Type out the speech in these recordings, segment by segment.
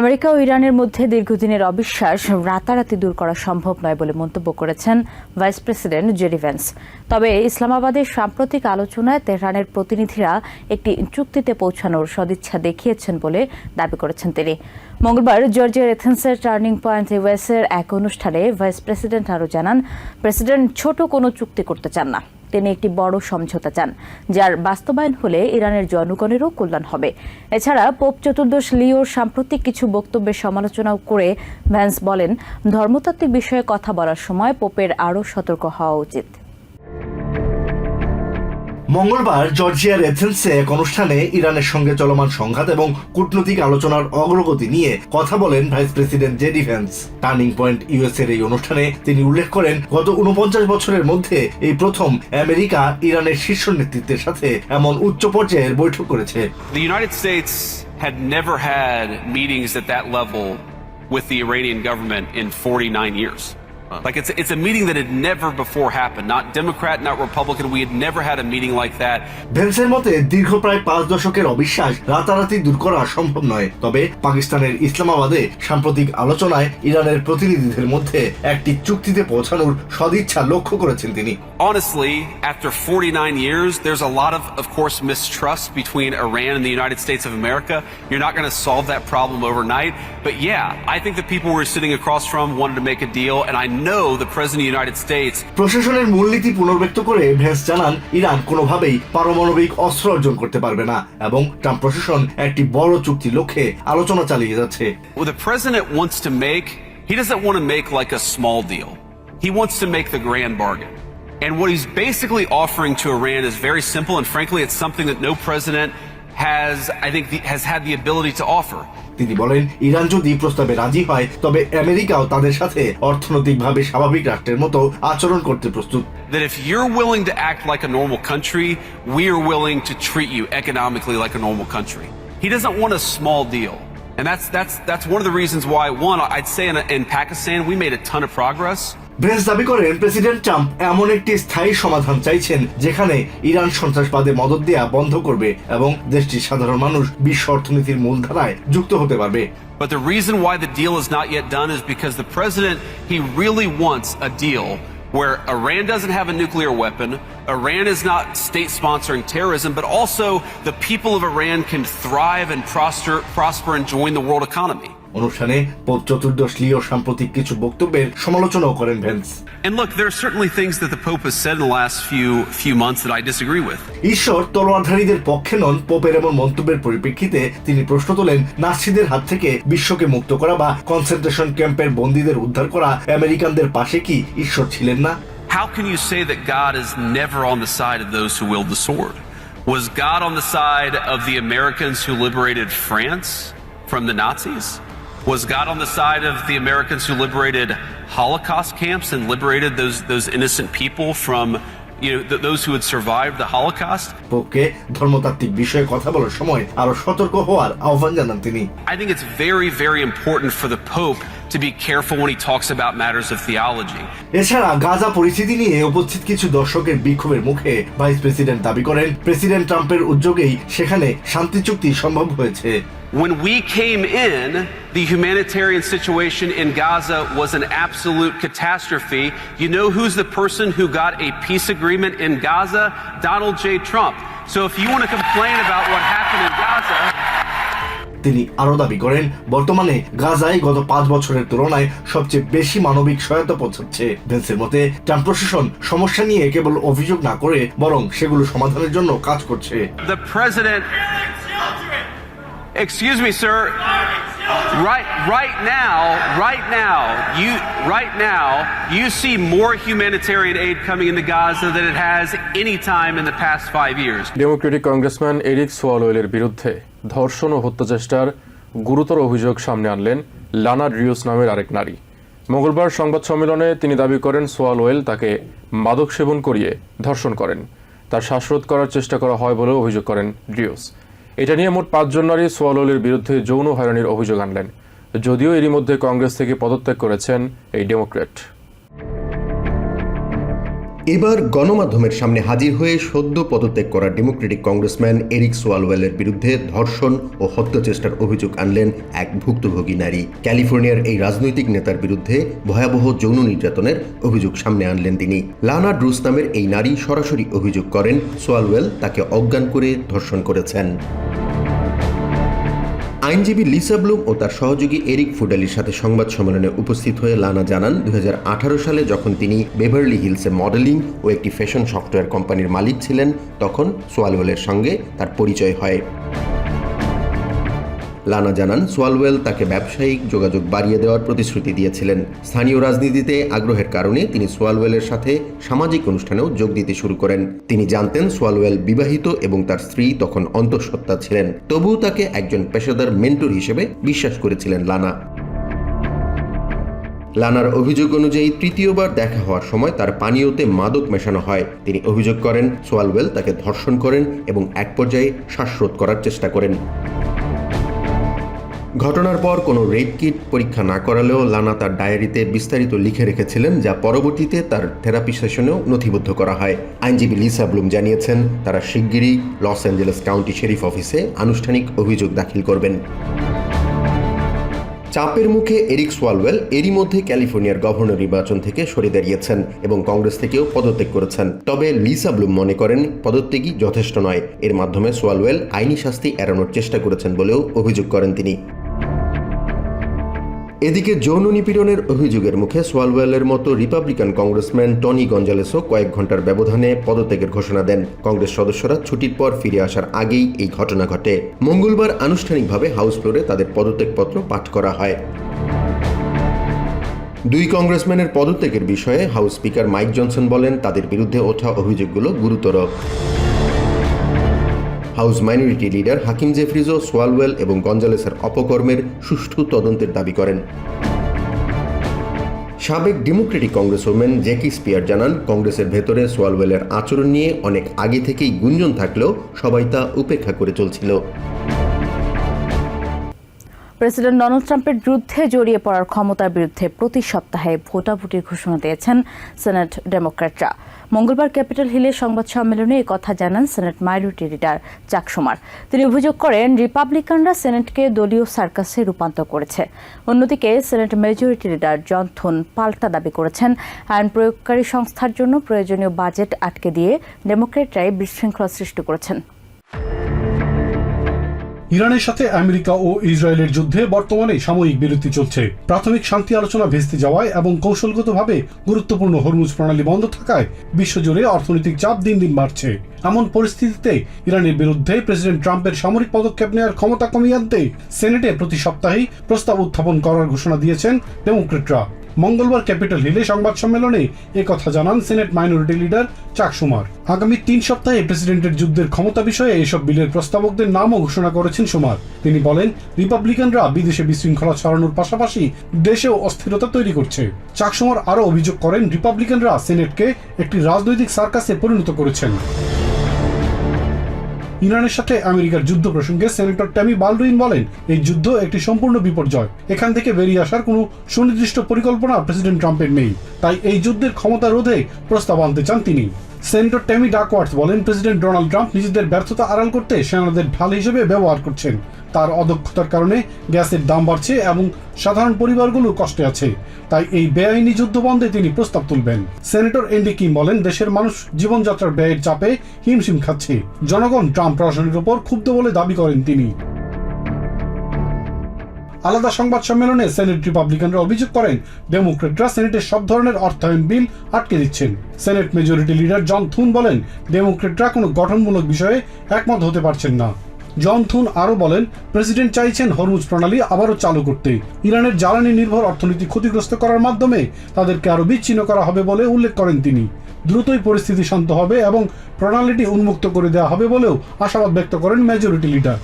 America ও ইরানের মধ্যে দীর্ঘদিনের অবিশ্বাস রাতারাতি দূর করা সম্ভব নয় বলে মন্তব্য করেছেন ভাইস প্রেসিডেন্ট জেডি ভ্যান্স। তবে ইসলামাবাদের সাম্প্রতিক আলোচনায় তেহরানের প্রতিনিধিরা একটি চুক্তিতে পৌঁছানোর সদিচ্ছা দেখিয়েছেন বলে দাবি করেছেন তিনি। মঙ্গলবার জর্জিয়ার এথেন্সের টার্নিং পয়েন্ট ইউএসের এক অনুষ্ঠানে ভাইস প্রেসিডেন্ট আরও জানান, প্রেসিডেন্ট ছোট কোনো চুক্তি করতে চান না, তিনি একটি বড় সমঝোতা চান, যার বাস্তবায়ন হলে ইরানের জনগণেরও কল্যাণ হবে। এছাড়া পোপ চতুর্দশ লিওর সাম্প্রতিক কিছু বক্তব্যের সমালোচনাও করে ভ্যান্স বলেন, ধর্মতাত্ত্বিক বিষয়ে কথা বলার সময় পোপের আরও সতর্ক হওয়া উচিত। মঙ্গলবার জর্জিয়ার এথেন্সে এক অনুষ্ঠানে ইরানের সঙ্গে চলমান সংঘাত এবং কূটনৈতিক আলোচনার অগ্রগতি নিয়ে কথা বলেন vice president JD Vance. Turning point US এর এই অনুষ্ঠানে তিনি উল্লেখ করেন, গত 49 বছরের মধ্যে এই প্রথম আমেরিকা ইরানের শীর্ষ নেতৃত্বের সাথে এমন উচ্চ পর্যায়ের বৈঠক করেছে। The United States had never had meetings at that level with the Iranian government in 49 years. Like it's a meeting that had never before happened. Not Democrat, not Republican. We had never had a meeting like that. ভ্যান্সের মতে দীর্ঘ প্রায় 5 দশকের অবিশ্বাস রাতারাতি দূর করা সম্ভব নয়। তবে পাকিস্তানের ইসলামাবাদে সাম্প্রতিক আলোচনায় ইরানের প্রতিনিধিদের মধ্যে একটি চুক্তিতে পৌঁছানোর সদিচ্ছা লক্ষ্য করেছেন তিনি। Honestly, after 49 years, there's a lot of course, mistrust between Iran and the United States of America. You're not going to solve that problem overnight. But yeah, I think the people we're sitting across from wanted to make a deal, and I know the President of the United States. প্রশাসনের মূলনীতি পুনর্ব্যক্ত করে Vance জানান, Iran কোনোভাবেই পারমাণবিক অস্ত্র অর্জন করতে পারবে না এবং ট্রাম্প প্রশাসন একটি বড় চুক্তি লক্ষ্যে আলোচনা চালিয়ে যাচ্ছে। What the president wants to make, he doesn't want to make like a small deal. He wants to make the grand bargain. And what he's basically offering to Iran is very simple, and frankly, it's something that no president has had the ability to offer. তিনি বলেন, Iran যদি প্রস্তাবে রাজি হয় তবে আমেরিকাও তাদের সাথে অর্থনৈতিকভাবে স্বাভাবিক রাষ্ট্রের মতো আচরণ করতে প্রস্তুত। That if you're willing to act like a normal country, we are willing to treat you economically like a normal country. He doesn't want a small deal. And that's one of the reasons why, one, I'd say in Pakistan we made a ton of progress. Vance দাবি করেন, president Trump এমন একটি স্থায়ী সমাধান চাইছেন যেখানে Iran সন্ত্রাসবাদে মদদ দেয়া বন্ধ করবে এবং দেশটির সাধারণ মানুষ বিশ্ব অর্থনীতির মূলধারায় যুক্ত হতে পারবে। But the reason why the deal is not yet done is because the president, he really wants a deal where Iran doesn't have a nuclear weapon, Iran is not state sponsoring terrorism, but also the people of Iran can thrive and prosper and join the world economy. অনুষ্ঠানে pope চতুর্দশ লিও সাম্প্রতিক কিছু বক্তব্যের সমালোচনাও করেন Vance. And look, there are certainly things that the Pope has said in the last few months that I disagree with. ঈশ্বর তলোয়ারধারীদের পক্ষে নন, পোপের এমন মন্তব্যের পরিপ্রেক্ষিতে তিনি প্রশ্ন তোলেন, নাৎসিদের হাত থেকে বিশ্বকে মুক্ত করা বা কনসেন্ট্রেশন ক্যাম্পের বন্দীদের উদ্ধার করা আমেরিকানদের পাশে কি ঈশ্বর ছিলেন না? How can you say that God is never on the side of those who wield the sword? Was God on the side of the Americans who liberated France from the Nazis? Was God on the side of the Americans who liberated Holocaust camps and liberated those innocent people from, those who had survived the Holocaust? পোপকে ধর্মতাত্ত্বিক বিষয়ে কথা বলার সময় আরো সতর্ক হওয়ার আহ্বান জানান তিনি। I think it's very, very important for the Pope to be careful when he talks about matters of theology. এছাড়া গাজা পরিস্থিতি নিয়ে উপস্থিত কিছু দর্শকের বিক্ষোভের মুখে ভাইস প্রেসিডেন্ট দাবি করেন, প্রেসিডেন্ট ট্রাম্পের উদ্যোগেই সেখানে শান্তি চুক্তি সম্ভব হয়েছে। When we came in, the humanitarian situation in Gaza was an absolute catastrophe. You know who's the person who got a peace agreement in Gaza? Donald J. Trump. So if you want to complain about what happened in Gaza, তিনি আরো দাবি করেন, বর্তমানে গাজায় গত 5 বছরের তুলনায় সবচেয়ে বেশি মানবিক সহায়তা পৌঁছাচ্ছে। ভ্যান্সের মতে ট্রাম্প প্রশাসন সমস্যা নিয়ে কেবল অভিযোগ না করে বরং সেগুলো সমাধানের জন্য কাজ করছে। The president, excuse me, sir. Right now, you see more humanitarian aid coming into Gaza than it has any time in the past 5 years. Democratic congressman Eric সোয়ালওয়েলের বিরুদ্ধে ধর্ষণ ও হত্যাচেষ্টার গুরুতর অভিযোগ সামনে আনলেন লানা ড্রিউস নামের আরেক নারী। মঙ্গলবার সংবাদ সম্মেলনে তিনি দাবি করেন, সোয়ালওয়েল তাকে মাদক সেবন করিয়ে ধর্ষণ করেন। তার শ্বাসরোধ করার চেষ্টা করা হয় বলে অভিযোগ করেন ড্রিউস। এটা নিয়ে মোট 5 জন নারী সোয়ালওয়েলের বিরুদ্ধে যৌন হয়রানির অভিযোগ আনলেন, যদিও এরই মধ্যে কংগ্রেস থেকে পদত্যাগ করেছেন এই ডেমোক্র্যাট। এবার গণমাধ্যমের সামনে হাজির হয়ে সদ্য পদত্যাগ করা ডেমোক্রেটিক কংগ্রেসম্যান এরিক সোয়ালওয়েলের বিরুদ্ধে ধর্ষণ ও হত্যাচেষ্টার অভিযোগ আনলেন এক ভুক্তভোগী নারী। ক্যালিফোর্নিয়ার এই রাজনৈতিক নেতার বিরুদ্ধে ভয়াবহ যৌন নির্যাতনের অভিযোগ সামনে আনলেন তিনি। লানা ড্রুস নামের এই নারী সরাসরি অভিযোগ করেন সোয়ালওয়েল তাকে অজ্ঞান করে ধর্ষণ করেছেন। আইনজীবী লিসা ব্লুম ও তার সহযোগী এরিক ফুডালির সাথে সংবাদ সম্মেলনে উপস্থিত হয়ে লানা জানান 2018 সালে যখন তিনি বেভারলি হিলসে মডেলিং ও একটি ফ্যাশন সফটওয়্যার কোম্পানির মালিক ছিলেন তখন সোয়ালওয়েলের সঙ্গে তার পরিচয় হয়। লানা জানান সোয়ালওয়েল তাকে ব্যবসায়িক যোগাযোগ বাড়িয়ে দেওয়ার প্রতিশ্রুতি দিয়েছিলেন। স্থানীয় রাজনীতিতে আগ্রহের কারণে তিনি সোয়ালওয়েলের সাথে সামাজিক অনুষ্ঠানেও যোগ দিতে শুরু করেন। তিনি জানতেন সোয়ালওয়েল বিবাহিত এবং তার স্ত্রী তখন অন্তঃসত্ত্বা ছিলেন, তবুও তাকে একজন পেশাদার মেন্টর হিসেবে বিশ্বাস করেছিলেন লানা। লানার অভিযোগ অনুযায়ী তৃতীয়বার দেখা হওয়ার সময় তার পানীয়তে মাদক মেশানো হয়। তিনি অভিযোগ করেন সোয়ালওয়েল তাকে ধর্ষণ করেন এবং এক পর্যায়ে শ্বাসরোধ করার চেষ্টা করেন। ঘটনার পর কোনো রেপ কিট পরীক্ষা না করালেও লানা তার ডায়েরিতে বিস্তারিত লিখে রেখেছিলেন, যা পরবর্তীতে তার থেরাপি সেশনেও নথিবদ্ধ করা হয়। আইনজীবী লিসা ব্লুম জানিয়েছেন তারা শিগগিরই লস অ্যাঞ্জেলেস কাউন্টি শেরিফ অফিসে আনুষ্ঠানিক অভিযোগ দাখিল করবেন। চাপের মুখে এরিক সোয়ালওয়েল এরই মধ্যে ক্যালিফোর্নিয়ার গভর্নর নির্বাচন থেকে সরে দাঁড়িয়েছেন এবং কংগ্রেস থেকেও পদত্যাগ করেছেন। তবে লিসা ব্লুম মনে করেন পদত্যাগই যথেষ্ট নয়। এর মাধ্যমে সোয়ালওয়েল আইনি শাস্তি এড়ানোর চেষ্টা করেছেন বলেও অভিযোগ করেন তিনি। এদিকে যৌন নিপীড়নের অভিযোগের মুখে সোয়ালওয়েলের মতো রিপাবলিকান কংগ্রেসম্যান টনি গঞ্জালেসও কয়েক ঘন্টার ব্যবধানে পদত্যাগের ঘোষণা দেন। কংগ্রেস সদস্যরা ছুটির পর ফিরে আসার আগেই এই ঘটনা ঘটে। মঙ্গলবার আনুষ্ঠানিকভাবে হাউস ফ্লোরে তাদের পদত্যাগপত্র পাঠ করা হয়। দুই কংগ্রেসম্যানের পদত্যাগের বিষয়ে হাউস স্পিকার মাইক জনসন বলেন তাদের বিরুদ্ধে ওঠা অভিযোগগুলো গুরুতর। হাউস মাইনরিটি লিডার হাকিম জেফ্রিজও সোয়ালওয়েল এবং গঞ্জালেসের অপকর্মের সুষ্ঠু তদন্তের দাবি করেন। সাবেক ডেমোক্রেটিক কংগ্রেসম্যান জ্যাকি স্পিয়ার জানান কংগ্রেসের ভেতরে সোয়ালওয়েলের আচরণ নিয়ে অনেক আগে থেকেই গুঞ্জন থাকলেও সবাই তা উপেক্ষা করে চলছিল। প্রেসিডেন্ট ডোনাল্ড ট্রাম্পের যুদ্ধে জড়িয়ে পড়ার ক্ষমতার বিরুদ্ধে প্রতি সপ্তাহে ভোটাভুটির ঘোষণা দিয়েছেন সেনেট ডেমোক্র্যাটরা। মঙ্গলবার ক্যাপিটল হিলে সংবাদ সম্মেলনে কথা জানান সেনেট মাইনরিটি লিডার চাক শুমার। তিনি অভিযোগ করেন রিপাবলিকানরা সেনেটকে দলীয় সার্কাসে রূপান্তর করেছে। অন্যদিকে সেনেট মেজরিটি লিডার জন থুন পাল্টা দাবি করেছেন আইন প্রয়োগকারী সংস্থার জন্য প্রয়োজনীয় বাজেট আটকে দিয়ে ডেমোক্র্যাটরাই বিশৃঙ্খলা সৃষ্টি করেছেন। ইরানের সাথে আমেরিকা ও ইসরায়েলের যুদ্ধে বর্তমানে সাময়িক বিরতি চলছে। প্রাথমিক শান্তি আলোচনা ভেস্তে যাওয়ায় এবং কৌশলগতভাবে গুরুত্বপূর্ণ হরমুজ প্রণালী বন্ধ থাকায় বিশ্বজুড়ে অর্থনৈতিক চাপ দিন দিন বাড়ছে। এমন পরিস্থিতিতে ইরানের বিরুদ্ধে প্রেসিডেন্ট ট্রাম্পের সামরিক পদক্ষেপ নেওয়ার ক্ষমতা কমিয়ে আনতে সেনেটে প্রতি সপ্তাহেই প্রস্তাব উত্থাপন করার ঘোষণা দিয়েছেন ডেমোক্রেটরা। মঙ্গলবার ক্যাপিটল হিলে সংবাদ সম্মেলনে কথা জানান সেনেট মাইনরিটি লিডার চাক শুমার। আগামী 3 সপ্তাহে প্রেসিডেন্টের যুদ্ধের ক্ষমতা বিষয়ে এসব বিলের প্রস্তাবকদের নামও ঘোষণা করেছেন শুমার। তিনি বলেন রিপাবলিকানরা বিদেশে বিশৃঙ্খলা ছড়ানোর পাশাপাশি দেশেও অস্থিরতা তৈরি করছে। চাক শুমার আরও অভিযোগ করেন রিপাবলিকানরা সেনেটকে একটি রাজনৈতিক সার্কাসে পরিণত করেছেন। ইরানের সাথে আমেরিকার যুদ্ধ প্রসঙ্গে সেনেটর ট্যামি বালডুইন বলেন এই যুদ্ধ একটি সম্পূর্ণ বিপর্যয়। এখান থেকে বেরিয়ে আসার কোনো সুনির্দিষ্ট পরিকল্পনা প্রেসিডেন্ট ট্রাম্পের নেই, তাই এই যুদ্ধের ক্ষমতা রোধে প্রস্তাব আনতে চান তিনি। সেনেটর ট্যামি ডাকওয়ার্থ বলেন প্রেসিডেন্ট ডোনাল্ড ট্রাম্প নিজেদের ব্যর্থতা আড়াল করতে সেনাদের ঢাল হিসেবে ব্যবহার করছেন। তার অদক্ষতার কারণে গ্যাসের দাম বাড়ছে এবং সাধারণ পরিবারগুলো কষ্টে আছে, তাই এই বেআইনি যুদ্ধ বন্ধে তিনি প্রস্তাব তুলবেন। সেনেটর এন্ডি কিম বলেন দেশের মানুষ জীবনযাত্রার ব্যয়ের চাপে হিমশিম খাচ্ছে। জনগণ ট্রাম্প প্রশাসনের উপর ক্ষুব্ধ বলে দাবি করেন তিনি। আলাদা সংবাদ সম্মেলনে সেনেট রিপাবলিকানরা অভিযোগ করেন ডেমোক্রেটরা সেনেটের সব ধরনের অর্থায়ন বিল আটকে দিচ্ছেন। সেনেট মেজরিটি লিডার জন থুন বলেন ডেমোক্রেটরা কোনো গঠনমূলক বিষয়ে একমত হতে পারছেন না। জন থুন আরও বলেন প্রেসিডেন্ট চাইছেন হরমুজ প্রণালী আবারও চালু করতে। ইরানের জ্বালানি নির্ভর অর্থনীতি ক্ষতিগ্রস্ত করার মাধ্যমে তাদেরকে আরও বিচ্ছিন্ন করা হবে বলে উল্লেখ করেন তিনি। দ্রুতই পরিস্থিতি শান্ত হবে এবং প্রণালীটি উন্মুক্ত করে দেওয়া হবে বলেও আশাবাদ ব্যক্ত করেন মেজরিটি লিডার।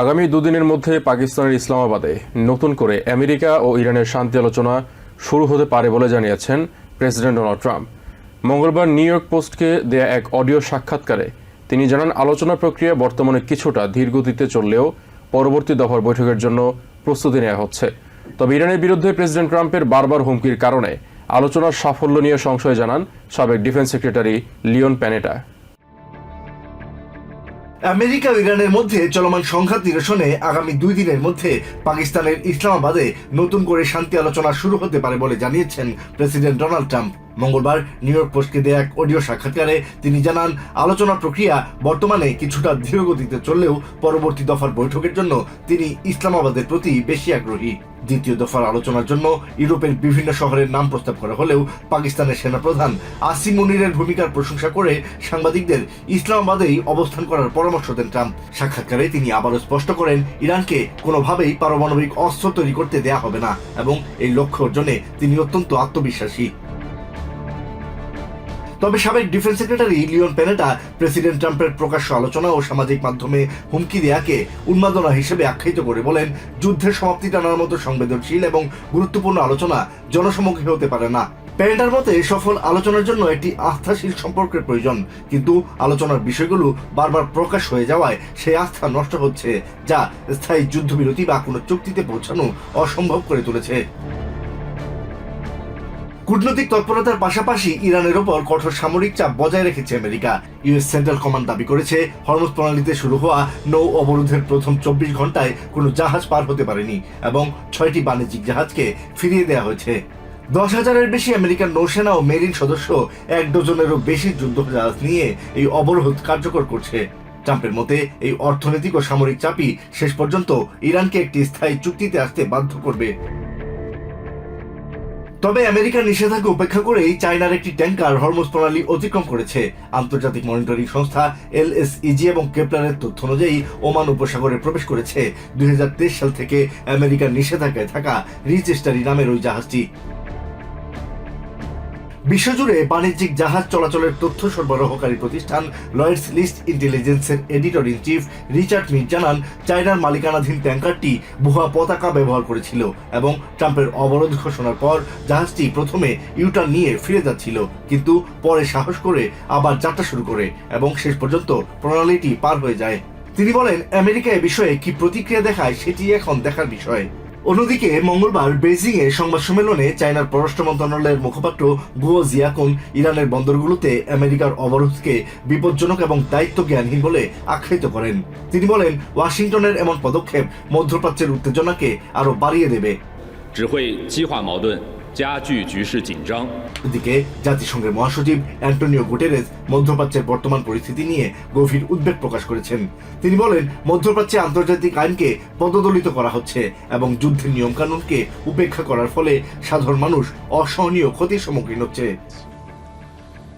আগামী দুদিনের মধ্যে পাকিস্তানের ইসলামাবাদে নতুন করে আমেরিকা ও ইরানের শান্তি আলোচনা শুরু হতে পারে বলে জানিয়েছেন প্রেসিডেন্ট ডোনাল্ড ট্রাম্প। মঙ্গলবার নিউ ইয়র্ক পোস্টকে দেয়া এক অডিও সাক্ষাৎকারে তিনি জানান আলোচনা প্রক্রিয়া বর্তমানে কিছুটা ধীর গতিতে চললেও পরবর্তী দফার বৈঠকের জন্য প্রস্তুতি নেওয়া হচ্ছে। তবে ইরানের বিরুদ্ধে প্রেসিডেন্ট ট্রাম্পের বারবার হুমকির কারণে আলোচনার সাফল্য নিয়ে সংশয় জানান সাবেক ডিফেন্স সেক্রেটারি লিওন প্যানেটা। আমেরিকা ও ইরানের মধ্যে চলমান সংঘাত নিরসনে আগামী 2 দিনের মধ্যে পাকিস্তানের ইসলামাবাদে নতুন করে শান্তি আলোচনা শুরু হতে পারে বলে জানিয়েছেন প্রেসিডেন্ট ডোনাল্ড ট্রাম্প। মঙ্গলবার নিউ ইয়র্ক পোস্টকে দেয়া এক অডিও সাক্ষাৎকারে তিনি জানান, আলোচনা প্রক্রিয়া বর্তমানে কিছুটা ধীরগতিতে চললেও পরবর্তী দফার বৈঠকের জন্য তিনি ইসলামাবাদের প্রতি বেশি আগ্রহী। দ্বিতীয় দফার আলোচনার জন্য ইউরোপের বিভিন্ন শহরের নাম প্রস্তাব করা হলেও পাকিস্তানের সেনাপ্রধান আসিম মুনিরের ভূমিকার প্রশংসা করে সাংবাদিকদের ইসলামাবাদেই অবস্থান করার পরামর্শ দেন ট্রাম্প। সাক্ষাৎকারে তিনি আবারও স্পষ্ট করেন, ইরানকে কোনোভাবেই পারমাণবিক অস্ত্র তৈরি করতে দেয়া হবে না এবং এই লক্ষ্য অর্জনে তিনি অত্যন্ত আত্মবিশ্বাসী। তবে সাবেক ডিফেন্স সেক্রেটারি লিওন প্যানেটা প্রেসিডেন্ট ট্রাম্পের প্রকাশ্য আলোচনা ও সামাজিক মাধ্যমে হুমকি দেয়াকে উন্মাদনা হিসেবে আখ্যায়িত করে বলেন, যুদ্ধের সমাপ্তি টানার মতো সংবেদনশীল এবং গুরুত্বপূর্ণ আলোচনা জনসমক্ষে হতে পারে না। প্যানেটার মতে সফল আলোচনার জন্য একটি আস্থাশীল সম্পর্কের প্রয়োজন, কিন্তু আলোচনার বিষয়গুলো বারবার প্রকাশ হয়ে যাওয়ায় সেই আস্থা নষ্ট হচ্ছে, যা স্থায়ী যুদ্ধবিরতি বা কোনো চুক্তিতে পৌঁছানো অসম্ভব করে তুলেছে। কূটনৈতিক তৎপরতার পাশাপাশি ইরানের ওপর কঠোর সামরিক চাপ বজায় রেখেছে আমেরিকা। ইউএস সেন্ট্রাল কমান্ড দাবি করেছে, হরমুজ প্রণালীতে শুরু হওয়া নৌ অবরোধের প্রথম 24 ঘন্টায় কোনো জাহাজ পার হতে পারেনি এবং 6টি বাণিজ্যিক জাহাজকে ফিরিয়ে দেওয়া হয়েছে। 10,000-এর বেশি আমেরিকান নৌসেনা ও মেরিন সদস্য 1 ডজনেরও বেশি যুদ্ধজাহাজ নিয়ে এই অবরোধ কার্যকর করছে। ট্রাম্পের মতে এই অর্থনৈতিক ও সামরিক চাপই শেষ পর্যন্ত ইরানকে একটি স্থায়ী চুক্তিতে আসতে বাধ্য করবে। তবে আমেরিকার নিষেধাজ্ঞা উপেক্ষা করেই চায়নার একটি ট্যাঙ্কার হরমুজ প্রণালী অতিক্রম করেছে। আন্তর্জাতিক মনিটরিং সংস্থা LSEG এবং কেপলারের তথ্য অনুযায়ী ওমান উপসাগরে প্রবেশ করেছে 2023 সাল থেকে আমেরিকার নিষেধাজ্ঞায় থাকা রিচেস্টারি নামের ওই জাহাজটি। বিশ্বজুড়ে বাণিজ্যিক জাহাজ চলাচলের তথ্য সরবরাহকারী প্রতিষ্ঠান লয়েডস লিস্ট ইন্টেলিজেন্সের editor in chief Richard Meade জানান, চায়নার মালিকানাধীন ট্যাঙ্কারটি ভুয়া পতাকা ব্যবহার করেছিল এবং ট্রাম্পের অবরোধ ঘোষণার পর জাহাজটি প্রথমে ইউটার্ন নিয়ে ফিরে যাচ্ছিল, কিন্তু পরে সাহস করে আবার যাত্রা শুরু করে এবং শেষ পর্যন্ত প্রণালীটি পার হয়ে যায়। তিনি বলেন, আমেরিকা এ বিষয়ে কি প্রতিক্রিয়া দেখায় সেটি এখন দেখার বিষয়। অন্যদিকে মঙ্গলবার বেইজিং এ সংবাদ সম্মেলনে চায়নার পররাষ্ট্র মন্ত্রণালয়ের মুখপাত্র গুও জিয়াকুন ইরানের বন্দরগুলোতে আমেরিকার অবরোধকে বিপজ্জনক এবং দায়িত্বজ্ঞানহীন বলে আখ্যায়িত করেন। তিনি বলেন, ওয়াশিংটনের এমন পদক্ষেপ মধ্যপ্রাচ্যের উত্তেজনাকে আরো বাড়িয়ে দেবে। এদিকে জাতিসংঘের মহাসচিব অ্যান্টোনিও গুটেরেস মধ্যপ্রাচ্যের বর্তমান পরিস্থিতি নিয়ে গভীর উদ্বেগ প্রকাশ করেছেন। তিনি বলেন, মধ্যপ্রাচ্যে আন্তর্জাতিক আইনকে পদদলিত করা হচ্ছে এবং যুদ্ধের নিয়মকানুনকে উপেক্ষা করার ফলে সাধারণ মানুষ অসহনীয় ক্ষতির সম্মুখীন হচ্ছে।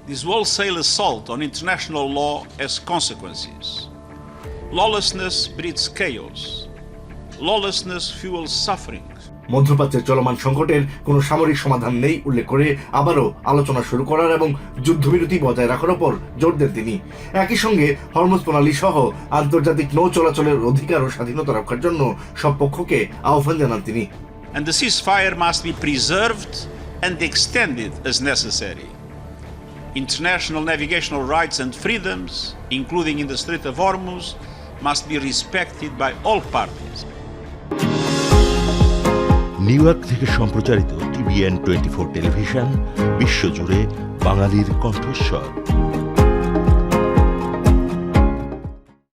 This wholesale assault on international law has consequences. Lawlessness breeds chaos. Lawlessness fuels suffering. মধ্যপ্রাচ্যের চলমান সংকটের কোনো সামরিক সমাধান নেই উল্লেখ করে আবারও আলোচনা শুরু করার এবং যুদ্ধবিরতি বজায় রাখার উপর জোর দেন তিনি। একই সঙ্গে হরমুজ প্রণালী সহ আন্তর্জাতিক নৌ চলাচলের অধিকার ও স্বাধীনতা রক্ষার জন্য সব পক্ষকে আহ্বান জানান তিনি। And the ceasefire must be preserved and extended as necessary. International navigational rights and freedoms, including in the Strait of Hormuz, must be respected by all parties. New York থেকে সম্প্রচারিত TVN 24 টেলিভিশন বিশ্বজুড়ে বাঙালির কণ্ঠস্বর।